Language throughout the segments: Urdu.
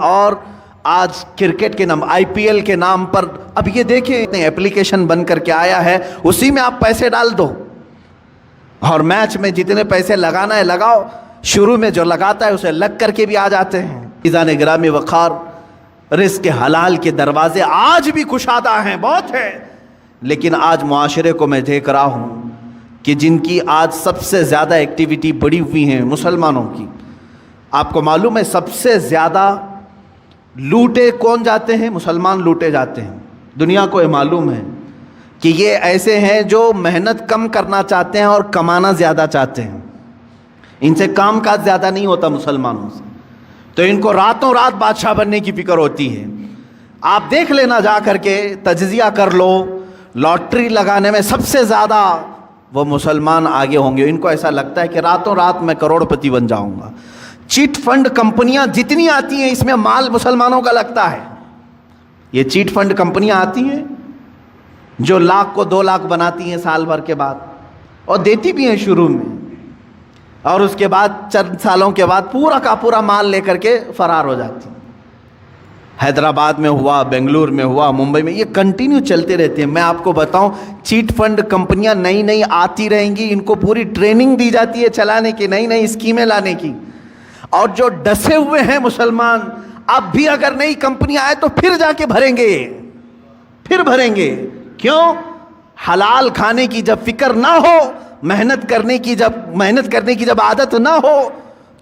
اور آج کرکٹ کے نام IPL کے نام پر اب یہ دیکھیں ایپلیکیشن بن کر کے آیا ہے، اسی میں آپ پیسے ڈال دو اور میچ میں جتنے پیسے لگانا ہے لگاؤ، شروع میں جو لگاتا ہے اسے لگ کر کے بھی آ جاتے ہیں۔ عزیزان گرامی وقار، رزق حلال کے دروازے آج بھی کشادہ ہیں، بہت ہیں، لیکن آج معاشرے کو میں دیکھ رہا ہوں کہ جن کی آج سب سے زیادہ ایکٹیویٹی بڑی ہوئی ہیں مسلمانوں کی۔ آپ کو معلوم ہے سب سے زیادہ لوٹے کون جاتے ہیں؟ مسلمان لوٹے جاتے ہیں۔ دنیا کو یہ معلوم ہے کہ یہ ایسے ہیں جو محنت کم کرنا چاہتے ہیں اور کمانا زیادہ چاہتے ہیں، ان سے کام کاج زیادہ نہیں ہوتا مسلمانوں سے، تو ان کو راتوں رات بادشاہ بننے کی فکر ہوتی ہے۔ آپ دیکھ لینا جا کر کے، تجزیہ کر لو، لاٹری لگانے میں سب سے زیادہ وہ مسلمان آگے ہوں گے۔ ان کو ایسا لگتا ہے کہ راتوں رات میں کروڑ پتی بن جاؤں گا۔ چیٹ فنڈ کمپنیاں جتنی آتی ہیں اس میں مال مسلمانوں کا لگتا ہے۔ یہ چیٹ فنڈ کمپنیاں آتی ہیں جو 1,00,000 کو 2,00,000 بناتی ہیں سال بھر کے بعد، اور دیتی بھی ہیں شروع میں، اور اس کے بعد چند سالوں کے بعد پورا کا پورا مال لے کر کے فرار ہو جاتی ہیں۔ حیدرآباد میں ہوا، بنگلور میں ہوا، ممبئی میں، یہ کنٹینیو چلتے رہتے ہیں۔ میں آپ کو بتاؤں، چیٹ فنڈ کمپنیاں نئی نئی آتی رہیں گی، ان کو پوری ٹریننگ دی جاتی ہے چلانے کی، نئی نئی اسکیمیں لانے کی، اور جو ڈسے ہوئے ہیں مسلمان، اب بھی اگر نئی کمپنی آئے تو پھر جا کے بھریں گے، پھر بھریں گے۔ کیوں؟ حلال کھانے کی جب فکر نہ ہو، محنت کرنے کی جب عادت نہ ہو،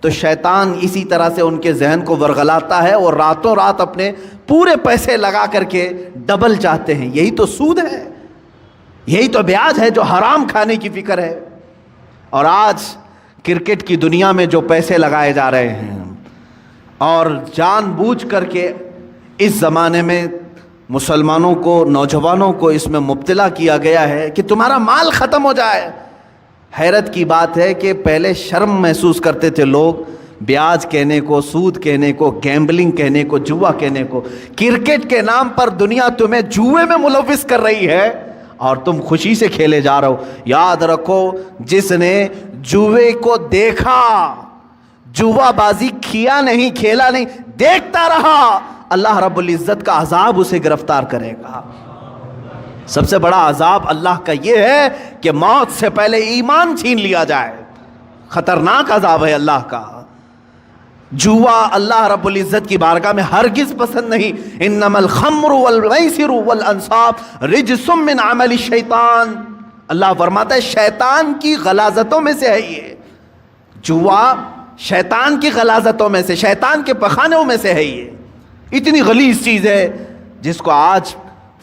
تو شیطان اسی طرح سے ان کے ذہن کو ورغلاتا ہے، اور راتوں رات اپنے پورے پیسے لگا کر کے ڈبل چاہتے ہیں۔ یہی تو سود ہے، یہی تو بیاج ہے جو حرام کھانے کی فکر ہے۔ اور آج کرکٹ کی دنیا میں جو پیسے لگائے جا رہے ہیں، اور جان بوجھ کر کے اس زمانے میں مسلمانوں کو، نوجوانوں کو اس میں مبتلا کیا گیا ہے کہ تمہارا مال ختم ہو جائے۔ حیرت کی بات ہے کہ پہلے شرم محسوس کرتے تھے لوگ بیاج کہنے کو، سود کہنے کو، گیمبلنگ کہنے کو، جوا کہنے کو۔ کرکٹ کے نام پر دنیا تمہیں جوئے میں ملوث کر رہی ہے اور تم خوشی سے کھیلے جا رہے ہو۔ یاد رکھو، جس نے جوئے کو دیکھا، جوا بازی کیا نہیں، کھیلا نہیں، دیکھتا رہا، اللہ رب العزت کا عذاب اسے گرفتار کرے گا۔ سب سے بڑا عذاب اللہ کا یہ ہے کہ موت سے پہلے ایمان چھین لیا جائے۔ خطرناک عذاب ہے اللہ کا۔ جوا اللہ رب العزت کی بارگاہ میں ہرگز پسند نہیں۔ انما الخمر والمیسر والانصاب رجس من عمل الشیطان، اللہ فرماتا ہے شیطان کی غلاظتوں میں سے ہے یہ جوا، شیطان کی غلاظتوں میں سے، شیطان کے پخانوں میں سے ہے یہ۔ اتنی غلیظ چیز ہے جس کو آج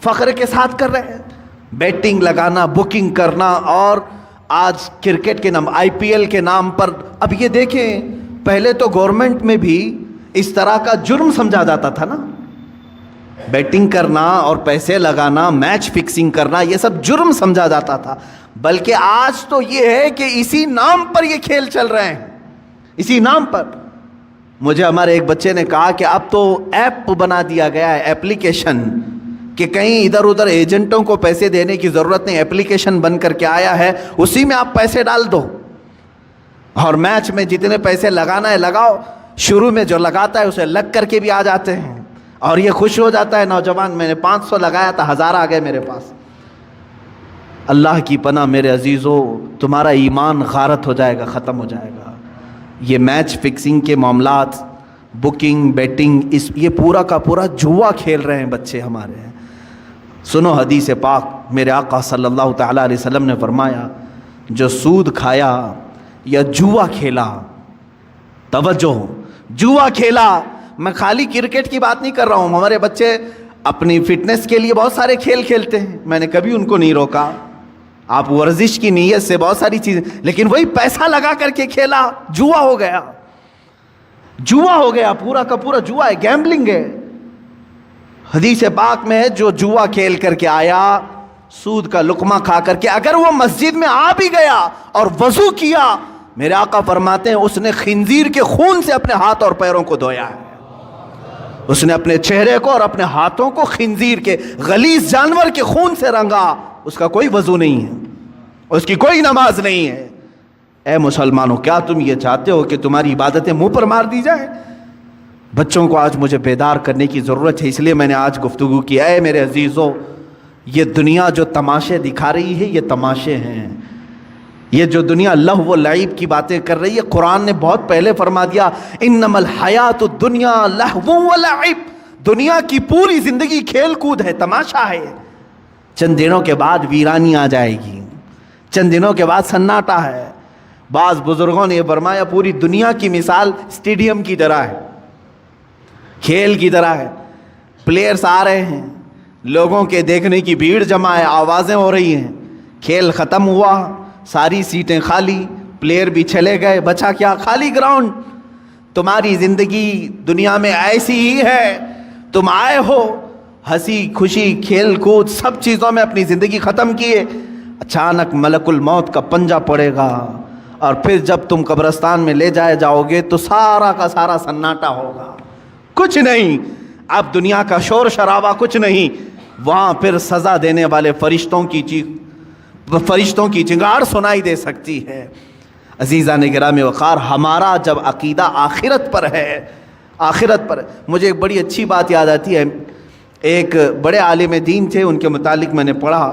فخر کے ساتھ کر رہے ہیں، بیٹنگ لگانا، بکنگ کرنا، اور آج کرکٹ کے نام IPL کے نام پر اب یہ دیکھیں، پہلے تو گورنمنٹ میں بھی اس طرح کا جرم سمجھا جاتا تھا نا، بیٹنگ کرنا اور پیسے لگانا، میچ فکسنگ کرنا، یہ سب جرم سمجھا جاتا تھا، بلکہ آج تو یہ ہے کہ اسی نام پر یہ کھیل چل رہے ہیں، اسی نام پر۔ مجھے ہمارے ایک بچے نے کہا کہ اب تو ایپ بنا دیا گیا ہے، ایپلیکیشن، کہ کہیں ادھر ادھر ایجنٹوں کو پیسے دینے کی ضرورت نہیں، ایپلیکیشن بن کر کے آیا ہے، اسی میں آپ پیسے ڈال دو اور میچ میں جتنے پیسے لگانا ہے لگاؤ، شروع میں جو لگاتا ہے اسے لگ کر کے بھی آ جاتے ہیں، اور یہ خوش ہو جاتا ہے نوجوان، میں نے 500 لگایا تھا، 1000 آ گئے میرے پاس۔ اللہ کی پناہ میرے عزیزو، تمہارا ایمان غارت ہو جائے گا، ختم ہو جائے گا۔ یہ میچ فکسنگ کے معاملات، بکنگ، بیٹنگ، یہ پورا کا پورا جوا کھیل رہے ہیں بچے ہمارے۔ سنو حدیث پاک، میرے آقا صلی اللہ تعالیٰ علیہ وسلم نے فرمایا، جو سود کھایا یا جوا کھیلا، توجہ، جوا کھیلا، میں خالی کرکٹ کی بات نہیں کر رہا ہوں، ہمارے بچے اپنی فٹنس کے لیے بہت سارے کھیل کھیلتے ہیں، میں نے کبھی ان کو نہیں روکا، آپ ورزش کی نیت سے بہت ساری چیزیں، لیکن وہی پیسہ لگا کر کے کھیلا، جوا ہو گیا، جوا ہو گیا، پورا کا پورا جوا ہے، گیمبلنگ ہے۔ حدیث پاک میں ہے، جو جوا کھیل کر کے آیا، سود کا لقمہ کھا کر کے، اگر وہ مسجد میں آ بھی گیا اور وضو کیا، میرے آقا فرماتے ہیں اس نے خنزیر کے خون سے اپنے ہاتھ اور پیروں کو دھویا ہے، اس نے اپنے چہرے کو اور اپنے ہاتھوں کو خنزیر کے غلیظ جانور کے خون سے رنگا، اس کا کوئی وضو نہیں ہے، اس کی کوئی نماز نہیں ہے۔ اے مسلمانوں، کیا تم یہ چاہتے ہو کہ تمہاری عبادتیں منہ پر مار دی جائیں؟ بچوں کو آج مجھے بیدار کرنے کی ضرورت ہے، اس لیے میں نے آج گفتگو کی۔ اے میرے عزیزو، یہ دنیا جو تماشے دکھا رہی ہے یہ تماشے ہیں۔ یہ جو دنیا لہو و لعب کی باتیں کر رہی ہے، قرآن نے بہت پہلے فرما دیا انما الحیات الدنیا لہو و لعب، دنیا کی پوری زندگی کھیل کود ہے، تماشا ہے۔ چند دنوں کے بعد ویرانی آ جائے گی، چند دنوں کے بعد سناٹا ہے۔ بعض بزرگوں نے یہ فرمایا پوری دنیا کی مثال اسٹیڈیم کی طرح ہے، کھیل کی طرح ہے۔ پلیئرز آ رہے ہیں، لوگوں کے دیکھنے کی بھیڑ جمع ہے، آوازیں ہو رہی ہیں، کھیل ختم ہوا، ساری سیٹیں خالی، پلیئر بھی چلے گئے، بچا کیا؟ خالی گراؤنڈ۔ تمہاری زندگی دنیا میں ایسی ہی ہے، تم آئے ہو ہنسی خوشی کھیل کود سب چیزوں میں اپنی زندگی ختم کیے، اچانک ملک الموت کا پنجہ پڑے گا، اور پھر جب تم قبرستان میں لے جائے جاؤ گے تو سارا کا سارا سناٹا ہوگا، کچھ نہیں، اب دنیا کا شور شرابہ کچھ نہیں۔ وہاں پھر سزا دینے والے فرشتوں کی چنگار سنائی دے سکتی ہے۔ عزیزان گرامی وقار، ہمارا جب عقیدہ آخرت پر ہے، آخرت پر، مجھے ایک بڑی اچھی بات یاد آتی ہے۔ ایک بڑے عالم دین تھے، ان کے متعلق میں نے پڑھا،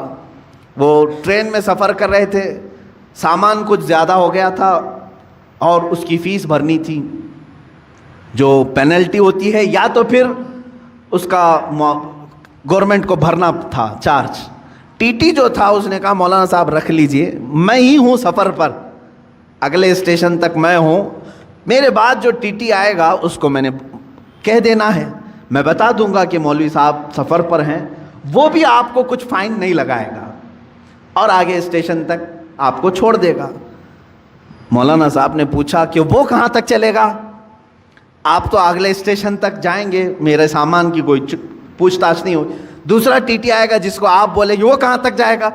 وہ ٹرین میں سفر کر رہے تھے، سامان کچھ زیادہ ہو گیا تھا اور اس کی فیس بھرنی تھی، جو پینلٹی ہوتی ہے، یا تو پھر اس کا گورنمنٹ کو بھرنا تھا چارج۔ ٹی ٹی جو تھا اس نے کہا مولانا صاحب رکھ لیجئے، میں ہی ہوں سفر پر، اگلے اسٹیشن تک میں ہوں، میرے بعد جو ٹی ٹی آئے گا اس کو میں نے کہہ دینا ہے، میں بتا دوں گا کہ مولوی صاحب سفر پر ہیں، وہ بھی آپ کو کچھ فائن نہیں لگائے گا اور آگے اسٹیشن تک آپ کو چھوڑ دے گا۔ مولانا صاحب نے پوچھا کہ وہ کہاں تک چلے گا؟ آپ تو اگلے اسٹیشن تک جائیں گے، میرے سامان کی کوئی پوچھ تاچھ نہیں ہوگی، دوسرا ٹی ٹی آئے گا جس کو آپ بولیں گے وہ کہاں تک جائے گا؟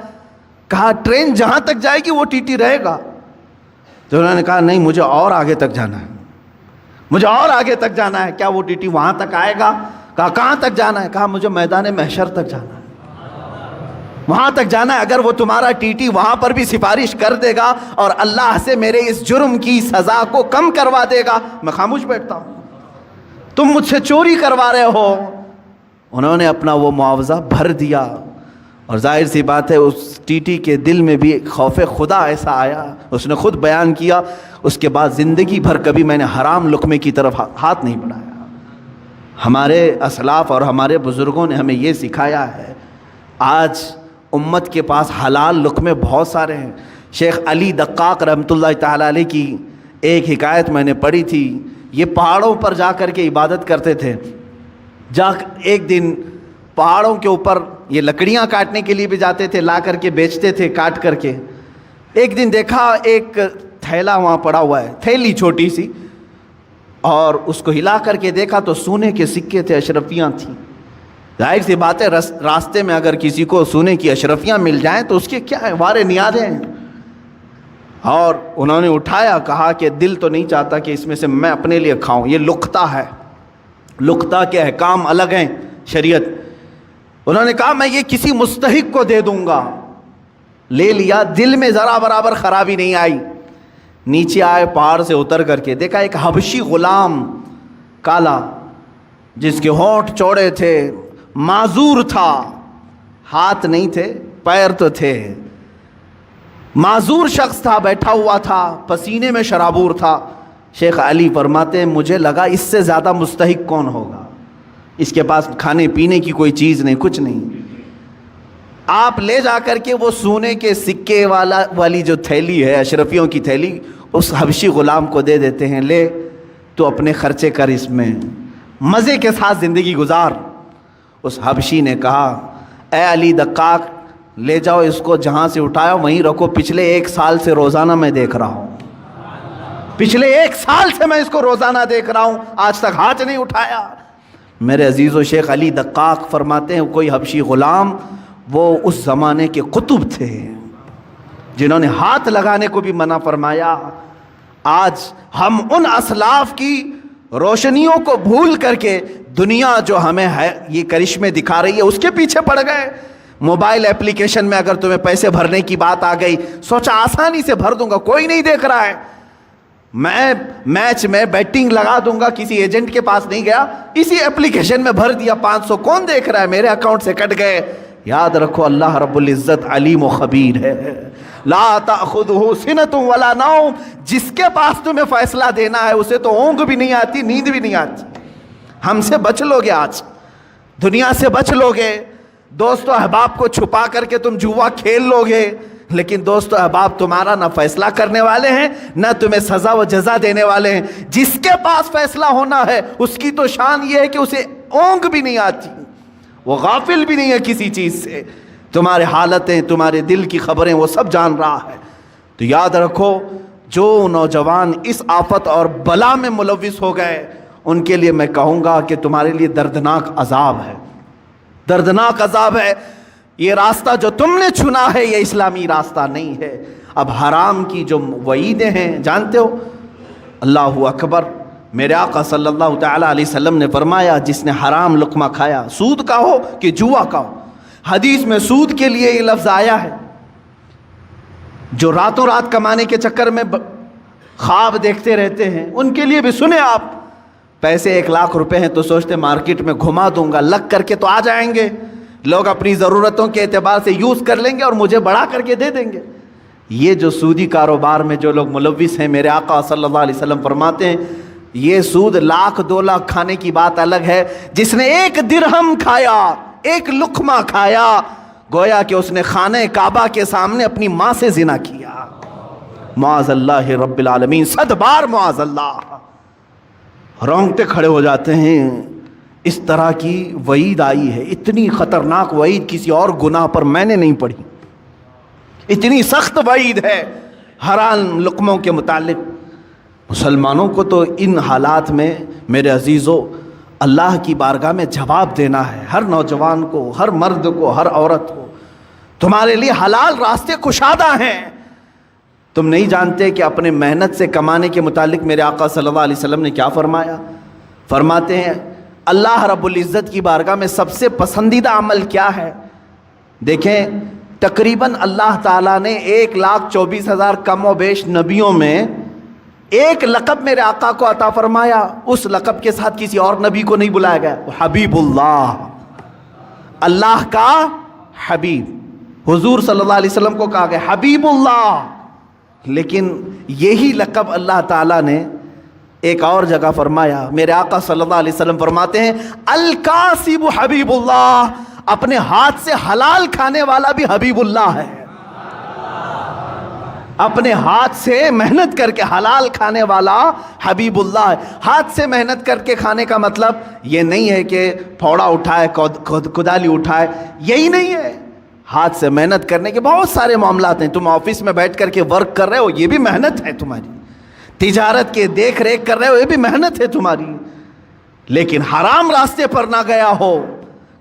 کہا ٹرین جہاں تک جائے گی وہ ٹی ٹی رہے گا۔ تو انہوں نے کہا نہیں، مجھے اور آگے تک جانا ہے، مجھے اور آگے تک جانا ہے۔ کیا وہ ٹی ٹی وہاں تک آئے گا؟ کہا کہاں تک جانا ہے؟ کہا مجھے میدان محشر تک جانا ہے، وہاں تک جانا ہے۔ اگر وہ تمہارا ٹی ٹی وہاں پر بھی سفارش کر دے گا اور اللہ سے میرے اس جرم کی سزا کو کم کروا دے گا، میں خاموش بیٹھتا ہوں، تم مجھ سے چوری کروا رہے ہو۔ انہوں نے اپنا وہ معاوضہ بھر دیا، اور ظاہر سی بات ہے اس ٹی ٹی کے دل میں بھی خوف خدا ایسا آیا، اس نے خود بیان کیا، اس کے بعد زندگی بھر کبھی میں نے حرام لقمے کی طرف ہاتھ نہیں بڑھایا۔ ہمارے اسلاف اور ہمارے بزرگوں نے ہمیں یہ سکھایا ہے۔ آج امت کے پاس حلال لقمے بہت سارے ہیں۔ شیخ علی دقاق رحمۃ اللہ تعالیٰ علیہ کی ایک حکایت میں نے پڑھی تھی، یہ پہاڑوں پر جا کر کے عبادت کرتے تھے، ایک دن پہاڑوں کے اوپر یہ لکڑیاں کاٹنے کے لیے بھی جاتے تھے، لا کر کے بیچتے تھے کاٹ کر کے۔ ایک دن دیکھا ایک تھیلا وہاں پڑا ہوا ہے، تھیلی چھوٹی سی، اور اس کو ہلا کر کے دیکھا تو سونے کے سکے تھے، اشرفیاں تھیں۔ ظاہر سی بات ہے راستے میں اگر کسی کو سونے کی اشرفیاں مل جائیں تو اس کے کیا ہے، وارے نیازیں ہیں۔ اور انہوں نے اٹھایا، کہا کہ دل تو نہیں چاہتا کہ اس میں سے میں اپنے لیے کھاؤں، یہ لقطہ ہے، لقطہ کے احکام الگ ہیں شریعت۔ انہوں نے کہا میں یہ کسی مستحق کو دے دوں گا، لے لیا، دل میں ذرا برابر خرابی نہیں آئی۔ نیچے آئے، پہاڑ سے اتر کر کے دیکھا ایک حبشی غلام کالا، جس کے ہونٹ چوڑے تھے، معذور تھا، ہاتھ نہیں تھے پیر تو تھے، معذور شخص تھا، بیٹھا ہوا تھا، پسینے میں شرابور تھا۔ شیخ علی فرماتے ہیں مجھے لگا اس سے زیادہ مستحق کون ہوگا، اس کے پاس کھانے پینے کی کوئی چیز نہیں، کچھ نہیں۔ آپ لے جا کر کے وہ سونے کے سکے والی جو تھیلی ہے، اشرفیوں کی تھیلی، اس حبشی غلام کو دے دیتے ہیں، لے تو اپنے خرچے کر، اس میں مزے کے ساتھ زندگی گزار۔ اس حبشی نے کہا اے علی دقاق، لے جاؤ اس کو، جہاں سے اٹھایا وہیں رکھو، پچھلے 1 سال سے روزانہ میں دیکھ رہا ہوں، پچھلے 1 سال سے میں اس کو روزانہ دیکھ رہا ہوں، آج تک ہاتھ نہیں اٹھایا۔ میرے عزیزو، شیخ علی دقاق فرماتے ہیں کوئی حبشی غلام، وہ اس زمانے کے قطب تھے جنہوں نے ہاتھ لگانے کو بھی منع فرمایا۔ آج ہم ان اسلاف کی روشنیوں کو بھول کر کے دنیا جو ہمیں ہے یہ کرشمے دکھا رہی ہے اس کے پیچھے پڑ گئے۔ موبائل اپلیکیشن میں اگر تمہیں پیسے بھرنے کی بات آ گئی، سوچا آسانی سے بھر دوں گا، کوئی نہیں دیکھ رہا ہے، میں میچ میں بیٹنگ لگا دوں گا، کسی ایجنٹ کے پاس نہیں گیا، اسی اپلیکیشن میں بھر دیا 500، کون دیکھ رہا ہے، میرے اکاؤنٹ سے کٹ گئے۔ یاد رکھو اللہ رب العزت علیم و خبیر ہے، لا تأخذہ سنۃ ولا نوم، جس کے پاس تمہیں فیصلہ دینا ہے اسے تو اونگ بھی نہیں آتی، نیند بھی نہیں آتی۔ ہم سے بچ لو گے، آج دنیا سے بچ لو گے، دوست و احباب کو چھپا کر کے تم جوا کھیل لو گے، لیکن دوست و احباب تمہارا نہ فیصلہ کرنے والے ہیں، نہ تمہیں سزا و جزا دینے والے ہیں۔ جس کے پاس فیصلہ ہونا ہے اس کی تو شان یہ ہے کہ اسے اونگ بھی نہیں آتی، وہ غافل بھی نہیں ہے کسی چیز سے، تمہارے حالتیں، تمہارے دل کی خبریں وہ سب جان رہا ہے۔ تو یاد رکھو، جو نوجوان اس آفت اور بلا میں ملوث ہو گئے ان کے لیے میں کہوں گا کہ تمہارے لیے دردناک عذاب ہے، دردناک عذاب ہے۔ یہ راستہ جو تم نے چنا ہے یہ اسلامی راستہ نہیں ہے۔ اب حرام کی جو وعیدیں ہیں جانتے ہو، اللہ اکبر، میرے آقا صلی اللہ تعالیٰ علیہ وسلم نے فرمایا جس نے حرام لقمہ کھایا، سود کا ہو کہ جوا کا ہو، حدیث میں سود کے لیے یہ لفظ آیا ہے، جو راتوں رات کمانے کے چکر میں خواب دیکھتے رہتے ہیں ان کے لیے بھی سنیں آپ، پیسے 1,00,000 روپے ہیں تو سوچتے مارکیٹ میں گھما دوں گا، لگ کر کے تو آ جائیں گے، لوگ اپنی ضرورتوں کے اعتبار سے یوز کر لیں گے اور مجھے بڑھا کر کے دے دیں گے۔ یہ جو سودی کاروبار میں جو لوگ ملوث ہیں، میرے آقا صلی اللہ علیہ وسلم فرماتے ہیں یہ سود 1,00,000 2,00,000 کھانے کی بات الگ ہے، جس نے 1 درہم کھایا، 1 لقمہ کھایا، گویا کہ اس نے خانہ کعبہ کے سامنے اپنی ماں سے زنا کیا، معاذ اللہ رب العالمین، 100 بار معاذ اللہ۔ رونگٹے کھڑے ہو جاتے ہیں، اس طرح کی وعید آئی ہے، اتنی خطرناک وعید کسی اور گناہ پر میں نے نہیں پڑھی، اتنی سخت وعید ہے حرام لقموں کے متعلق۔ مسلمانوں کو تو ان حالات میں میرے عزیزو اللہ کی بارگاہ میں جواب دینا ہے، ہر نوجوان کو، ہر مرد کو، ہر عورت کو، تمہارے لیے حلال راستے کشادہ ہیں۔ تم نہیں جانتے کہ اپنے محنت سے کمانے کے متعلق میرے آقا صلی اللہ علیہ وسلم نے کیا فرمایا؟ فرماتے ہیں اللہ رب العزت کی بارگاہ میں سب سے پسندیدہ عمل کیا ہے؟ دیکھیں تقریباً اللہ تعالیٰ نے 1,24,000 کم و بیش نبیوں میں ایک لقب میرے آقا کو عطا فرمایا، اس لقب کے ساتھ کسی اور نبی کو نہیں بلایا گیا، حبیب اللہ، اللہ کا حبیب، حضور صلی اللہ علیہ وسلم کو کہا گیا حبیب اللہ۔ لیکن یہی لقب اللہ تعالیٰ نے ایک اور جگہ فرمایا، میرے آقا صلی اللہ علیہ وسلم فرماتے ہیں الکاسب حبیب اللہ، اپنے ہاتھ سے حلال کھانے والا بھی حبیب اللہ ہے، اپنے ہاتھ سے محنت کر کے حلال کھانے والا حبیب اللہ ہے۔ ہاتھ سے محنت کر کے کھانے کا مطلب یہ نہیں ہے کہ پھوڑا اٹھائے، کدالی اٹھائے، یہی نہیں ہے۔ ہاتھ سے محنت کرنے کے بہت سارے معاملات ہیں، تم آفس میں بیٹھ کر کے ورک کر رہے ہو، یہ بھی محنت ہے تمہاری، تجارت کے دیکھ ریکھ کر رہے ہو، یہ بھی محنت ہے تمہاری، لیکن حرام راستے پر نہ گیا ہو،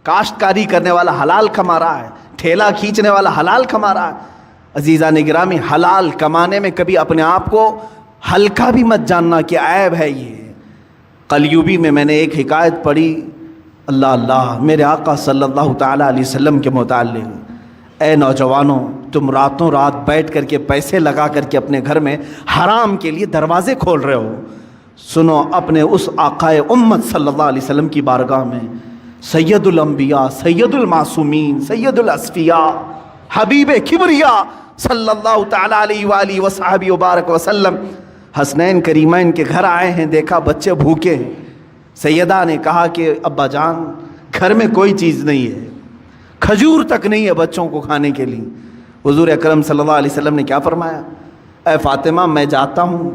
کاشتکاری کرنے والا حلال کما رہا ہے، ٹھیلا کھینچنے والا حلال کما رہا ہے۔ عزیزان گرامی، حلال کمانے میں کبھی اپنے آپ کو ہلکا بھی مت جاننا کہ عیب ہے یہ۔ قلیوبی میں نے ایک حکایت پڑھی، اللہ اللہ، میرے آقا صلی اللہ تعالیٰ علیہ وسلم کے متعلق، اے نوجوانوں، تم راتوں رات بیٹھ کر کے پیسے لگا کر کے اپنے گھر میں حرام کے لیے دروازے کھول رہے ہو، سنو اپنے اس آقائے امت صلی اللہ علیہ وسلم کی بارگاہ میں، سید الانبیاء، سید المعصومین، سید الاصفیاء، حبیب کبریا صلی اللہ تعالیٰ علیہ وآلہ وصحبہ وبارک وسلم، حسنین کریمین کے گھر آئے ہیں، دیکھا بچے بھوکے ہیں، سیدہ نے کہا کہ ابا جان گھر میں کوئی چیز نہیں ہے، کھجور تک نہیں ہے بچوں کو کھانے کے لیے۔ حضور اکرم صلی اللہ علیہ وسلم نے کیا فرمایا؟ اے فاطمہ، میں جاتا ہوں،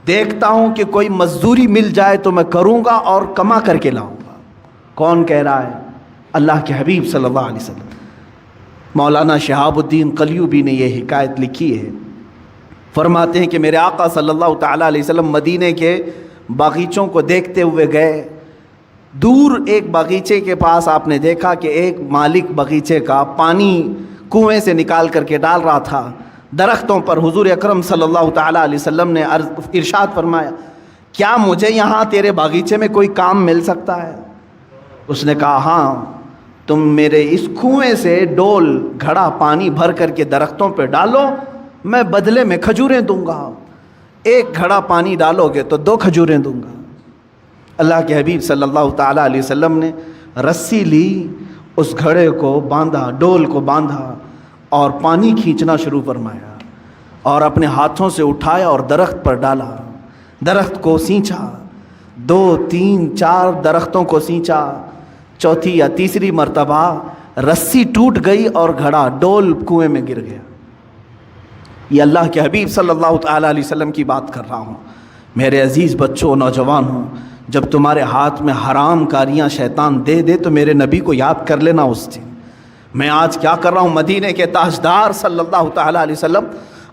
دیکھتا ہوں کہ کوئی مزدوری مل جائے تو میں کروں گا اور کما کر کے لاؤں گا۔ کون کہہ رہا ہے؟ اللہ کے حبیب صلی اللہ علیہ وسلم۔ مولانا شہاب الدین قلیوبی نے یہ حکایت لکھی ہے، فرماتے ہیں کہ میرے آقا صلی اللہ تعالیٰ علیہ وسلم مدینے کے باغیچوں کو دیکھتے ہوئے گئے، دور ایک باغیچے کے پاس آپ نے دیکھا کہ ایک مالک باغیچے کا پانی کنویں سے نکال کر کے ڈال رہا تھا درختوں پر۔ حضور اکرم صلی اللہ تعالیٰ علیہ وسلم نے ارشاد فرمایا، کیا مجھے یہاں تیرے باغیچے میں کوئی کام مل سکتا ہے؟ اس نے کہا ہاں، تم میرے اس کنویں سے ڈول گھڑا پانی بھر کر کے درختوں پہ ڈالو، میں بدلے میں کھجوریں دوں گا۔ ایک گھڑا پانی ڈالو گے تو 2 کھجوریں دوں گا۔ اللہ کے حبیب صلی اللہ تعالیٰ علیہ وسلم نے رسی لی، اس گھڑے کو باندھا، ڈول کو باندھا اور پانی کھینچنا شروع فرمایا اور اپنے ہاتھوں سے اٹھایا اور درخت پر ڈالا، درخت کو سینچا، 2 3 4 درختوں کو سینچا، چوتھی یا تیسری مرتبہ رسی ٹوٹ گئی اور گھڑا ڈول کنویں میں گر گیا۔ یہ اللہ کے حبیب صلی اللہ تعالیٰ علیہ وسلم کی بات کر رہا ہوں۔ میرے عزیز بچوں، نوجوانوں، جب تمہارے ہاتھ میں حرام کاریاں شیطان دے دے تو میرے نبی کو یاد کر لینا اس دن۔ میں آج کیا کر رہا ہوں؟ مدینے کے تاجدار صلی اللہ تعالیٰ علیہ وسلم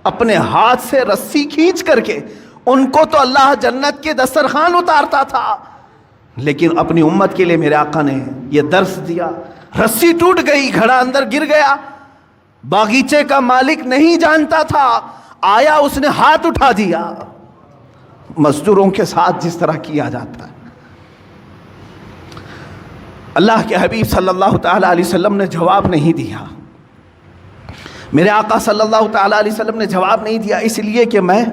اپنے ہاتھ سے رسی کھینچ کر کے، ان کو تو اللہ جنت کے دسترخوان اتارتا تھا، لیکن اپنی امت کے لیے میرے آقا نے یہ درس دیا۔ رسی ٹوٹ گئی، گھڑا اندر گر گیا، باغیچے کا مالک نہیں جانتا تھا، آیا اس نے ہاتھ اٹھا دیا، مزدوروں کے ساتھ جس طرح کیا جاتا ہے۔ اللہ کے حبیب صلی اللہ تعالیٰ علیہ وسلم نے جواب نہیں دیا، میرے آقا صلی اللہ تعالیٰ علیہ وسلم نے جواب نہیں دیا، اس لیے کہ میں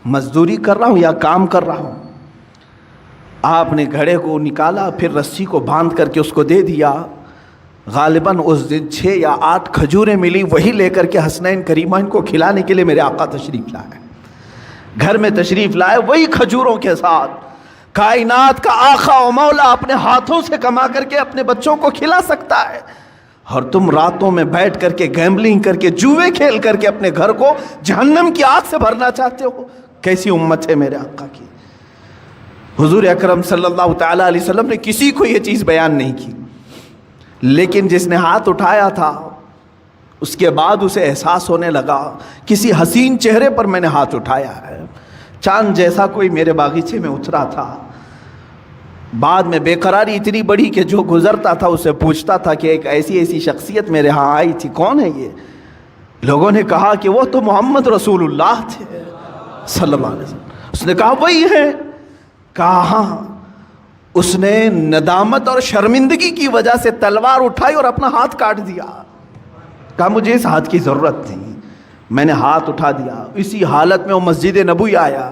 مزدوری کر رہا ہوں یا کام کر رہا ہوں۔ آپ نے گھڑے کو نکالا، پھر رسی کو باندھ کر کے اس کو دے دیا۔ غالباً اس دن 6 یا 8 کھجوریں ملی، وہی لے کر کے حسنین کریمین کو کھلانے کے لیے میرے آقا تشریف لائے، گھر میں تشریف لائے، وہی کھجوروں کے ساتھ۔ کائنات کا آقا و مولا اپنے ہاتھوں سے کما کر کے اپنے بچوں کو کھلا سکتا ہے، اور تم راتوں میں بیٹھ کر کے گیمبلنگ کر کے، جوئے کھیل کر کے اپنے گھر کو جہنم کی آگ سے بھرنا چاہتے ہو۔ کیسی امت ہے میرے آقا کی۔ حضور اکرم صلی اللہ تعالیٰ علیہ وسلم نے کسی کو یہ چیز بیان نہیں کی، لیکن جس نے ہاتھ اٹھایا تھا اس کے بعد اسے احساس ہونے لگا کسی حسین چہرے پر میں نے ہاتھ اٹھایا ہے۔ چاند جیسا کوئی میرے باغیچے میں اترا تھا۔ بعد میں بے قراری اتنی بڑی کہ جو گزرتا تھا اسے پوچھتا تھا کہ ایک ایسی شخصیت میرے ہاں آئی تھی، کون ہے یہ؟ لوگوں نے کہا کہ وہ تو محمد رسول اللہ تھے صلی اللہ علیہ وسلم۔ اس نے کہا وہی ہے؟ کہا ہاں۔ اس نے ندامت اور شرمندگی کی وجہ سے تلوار اٹھائی اور اپنا ہاتھ کاٹ دیا۔ کہا مجھے اس ہاتھ کی ضرورت تھی، میں نے ہاتھ اٹھا دیا۔ اسی حالت میں وہ مسجد نبوی آیا،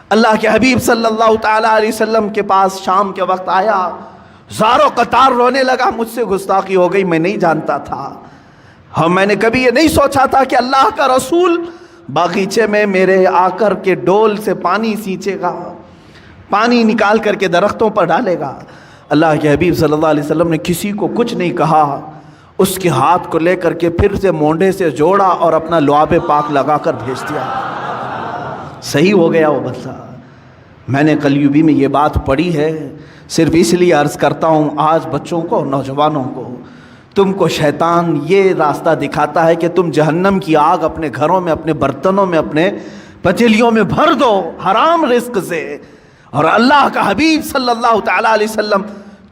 اللہ کے حبیب صلی اللہ تعالیٰ علیہ وسلم کے پاس شام کے وقت آیا، زار و قطار رونے لگا، مجھ سے گستاخی ہو گئی، میں نہیں جانتا تھا، ہاں میں نے کبھی یہ نہیں سوچا تھا کہ اللہ کا رسول باغیچے میں میرے آ کر کے ڈول سے پانی سینچے گا، پانی نکال کر کے درختوں پر ڈالے گا۔ اللہ کے حبیب صلی اللہ علیہ وسلم نے کسی کو کچھ نہیں کہا، اس کے ہاتھ کو لے کر کے پھر سے مونڈے سے جوڑا اور اپنا لعاب پاک لگا کر بھیج دیا۔ صحیح ہو گیا وہ بندہ۔ میں نے قلیوبی میں یہ بات پڑھی ہے، صرف اس لیے عرض کرتا ہوں آج بچوں کو، نوجوانوں کو، تم کو شیطان یہ راستہ دکھاتا ہے کہ تم جہنم کی آگ اپنے گھروں میں، اپنے برتنوں میں، اپنے پتیلیوں میں بھر دو حرام رزق سے، اور اللہ کا حبیب صلی اللہ تعالیٰ علیہ وسلم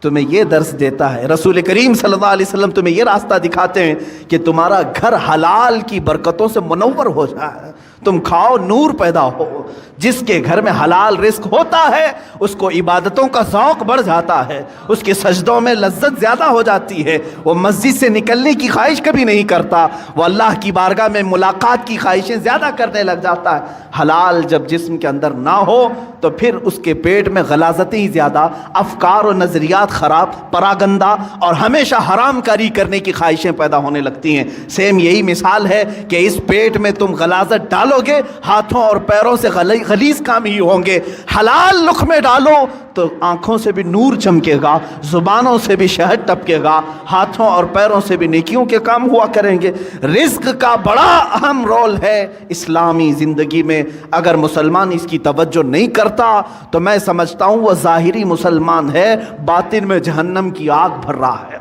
تمہیں یہ درس دیتا ہے، رسول کریم صلی اللہ علیہ وسلم تمہیں یہ راستہ دکھاتے ہیں کہ تمہارا گھر حلال کی برکتوں سے منور ہو جائے، تم کھاؤ، نور پیدا ہو۔ جس کے گھر میں حلال رزق ہوتا ہے اس کو عبادتوں کا ذوق بڑھ جاتا ہے، اس کے سجدوں میں لذت زیادہ ہو جاتی ہے، وہ مسجد سے نکلنے کی خواہش کبھی نہیں کرتا، وہ اللہ کی بارگاہ میں ملاقات کی خواہشیں زیادہ کرنے لگ جاتا ہے۔ حلال جب جسم کے اندر نہ ہو تو پھر اس کے پیٹ میں غلاظتیں ہی زیادہ، افکار و نظریات خراب، پراگندہ اور ہمیشہ حرام کاری کرنے کی خواہشیں پیدا ہونے لگتی ہیں۔ سیم یہی مثال ہے کہ اس پیٹ میں تم غلاظت ڈالو گے، ہاتھوں اور پیروں سے غلیظ کام ہی ہوں گے۔ حلال لقمے ڈالو تو آنکھوں سے بھی نور چمکے گا، زبانوں سے بھی شہد ٹپکے گا، ہاتھوں اور پیروں سے بھی نیکیوں کے کام ہوا کریں گے۔ رزق کا بڑا اہم رول ہے اسلامی زندگی میں۔ اگر مسلمان اس کی توجہ نہیں کرتا تو میں سمجھتا ہوں وہ ظاہری مسلمان ہے، باطن میں جہنم کی آگ بھر رہا ہے،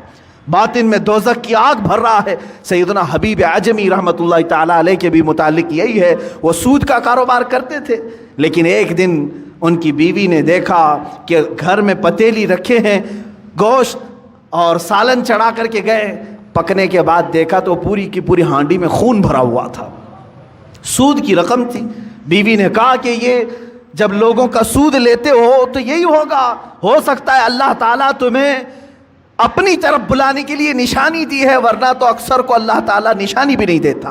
باطن میں دوزخ کی آگ بھر رہا ہے۔ سیدنا حبیب اعجمی رحمۃ اللہ تعالیٰ علیہ کے بھی متعلق یہی ہے، وہ سود کا کاروبار کرتے تھے، لیکن ایک دن ان کی بیوی نے دیکھا کہ گھر میں پتیلی رکھے ہیں، گوشت اور سالن چڑھا کر کے گئے، پکنے کے بعد دیکھا تو پوری کی پوری ہانڈی میں خون بھرا ہوا تھا، سود کی رقم تھی۔ بیوی نے کہا کہ یہ جب لوگوں کا سود لیتے ہو تو یہی ہوگا، ہو سکتا ہے اللہ تعالیٰ تمہیں اپنی طرف بلانے کے لیے نشانی دی ہے، ورنہ تو اکثر کو اللہ تعالیٰ نشانی بھی نہیں دیتا۔